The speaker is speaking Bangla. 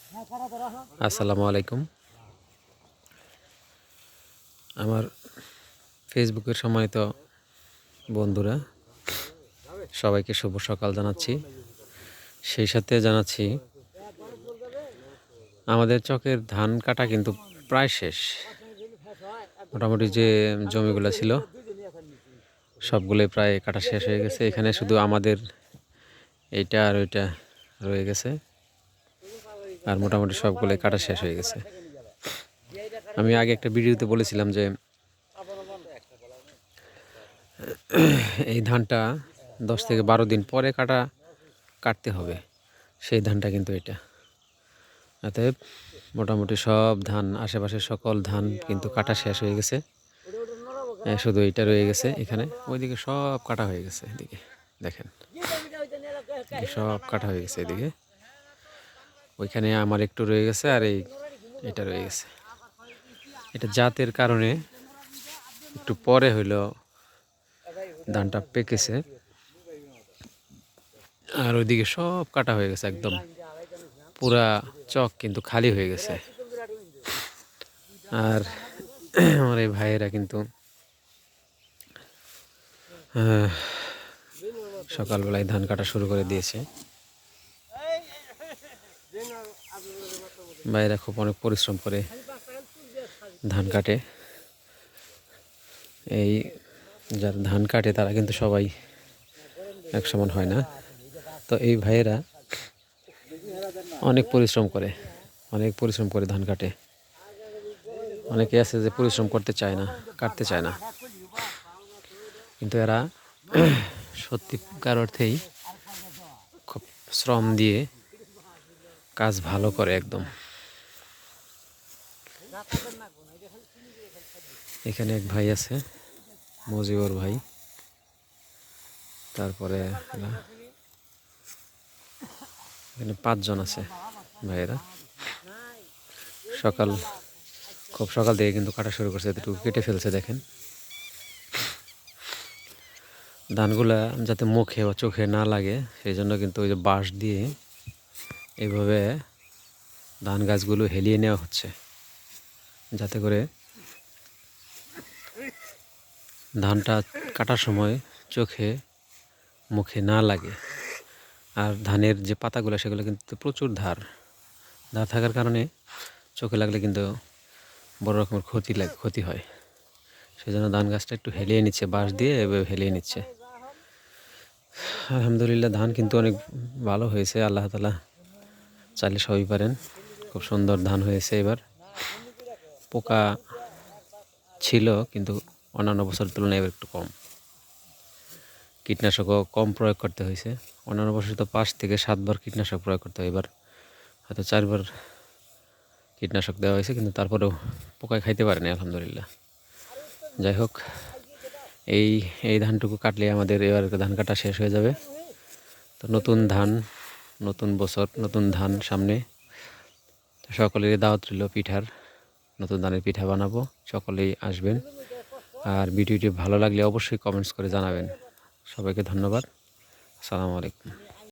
আসসালামু আলাইকুম। আমার ফেসবুকের সম্মানিত বন্ধুরা, সবাইকে শুভ সকাল জানাচ্ছি। সেই সাথে জানাচ্ছি আমাদের চকের ধান কাটা কিন্তু প্রায় শেষ। মোটামুটি যে জমিগুলো ছিল সবগুলোই প্রায় কাটা শেষ হয়ে গেছে। এখানে শুধু আমাদের এইটা আর ওইটা রয়ে গেছে, আর মোটামুটি সবগুলোই কাটা শেষ হয়ে গেছে। আমি আগে একটা ভিডিওতে বলেছিলাম যে এই ধানটা 10 থেকে 12 দিন পরে কাটতে হবে। সেই ধানটা কিন্তু এটা। অতএব মোটামুটি সব ধান, আশেপাশের সকল ধান কিন্তু কাটা শেষ হয়ে গেছে। শুধু এইটা রয়ে গেছে এখানে। ওইদিকে সব কাটা হয়ে গেছে। এদিকে দেখেন, সব কাটা হয়ে গেছে এদিকে। ওইখানে আমার একটু রয়ে গেছে, আর এটা রয়ে গেছে। এটা জাতের কারণে একটু পরে হইলো ধানটা পেকেছে, আর ওইদিকে সব কাটা হয়ে গেছে। একদম পুরা চক কিন্তু খালি হয়ে গেছে। আর আমার এই ভাইয়েরা কিন্তু সকালবেলায় ধান কাটা শুরু করে দিয়েছে। ভাইয়েরা খুব অনেক পরিশ্রম করে ধান কাটে। এই যারা ধান কাটে তারা কিন্তু সবাই এক সমান হয় না। তো এই ভাইয়েরা অনেক পরিশ্রম করে ধান কাটে। অনেকে আছে যে পরিশ্রম করতে চায় না, কাটতে চায় না, কিন্তু এরা সত্যিকার অর্থেই খুব শ্রম দিয়ে কাজ ভালো করে একদম। এখানে এক ভাই আছে, মজিবর ভাই। তারপরে এখানে 5 জন আছে ভাইয়েরা। খুব সকাল থেকে কিন্তু কাটা শুরু করছে। এতটুকু কেটে ফেলছে দেখেন। ধানগুলা যাতে মুখে বা চোখে না লাগে সেই জন্য কিন্তু ওই যে বাঁশ দিয়ে এইভাবে ধান গাছগুলো হেলিয়ে নেওয়া হচ্ছে, যাতে করে ধানটা কাটার সময় চোখে মুখে না লাগে। আর ধানের যে পাতাগুলো সেগুলো কিন্তু প্রচুর ধার থাকার কারণে চোখে লাগলে কিন্তু বড় রকমের ক্ষতি হয়। সেই জন্য ধান গাছটা একটু হেলিয়ে নিচ্ছে, বাঁশ দিয়ে এভাবে হেলিয়ে নিচ্ছে। আলহামদুলিল্লাহ, ধান কিন্তু অনেক ভালো হয়েছে। আল্লাহ তাআলা চাইলে সবই পারেন। খুব সুন্দর ধান হয়েছে এবার। পোকা ছিল কিন্তু অন্যান্য বছরের তুলনায় এবার একটু কম। কীটনাশকও কম প্রয়োগ করতে হয়েছে। অন্যান্য বছর তো 5 থেকে 7 বার কীটনাশক প্রয়োগ করতে হয়, এবার হয়তো 4 বার কীটনাশক দেওয়া হয়েছে, কিন্তু তারপরেও পোকায় খাইতে পারেনি আলহামদুলিল্লাহ। যাই হোক, এই ধানটুকু কাটলে আমাদের এবার ধান কাটা শেষ হয়ে যাবে। তো নতুন ধান, নতুন বছর, নতুন ধান সামনে। সকলেরই দাওয়াত রইল পিঠার। নতুন ধানের পিঠা বানাবো, সকলেই আসবেন। আর ভিডিওটি ভালো লাগলে অবশ্যই কমেন্টস করে জানাবেন। সবাইকে ধন্যবাদ। আসসালামু আলাইকুম।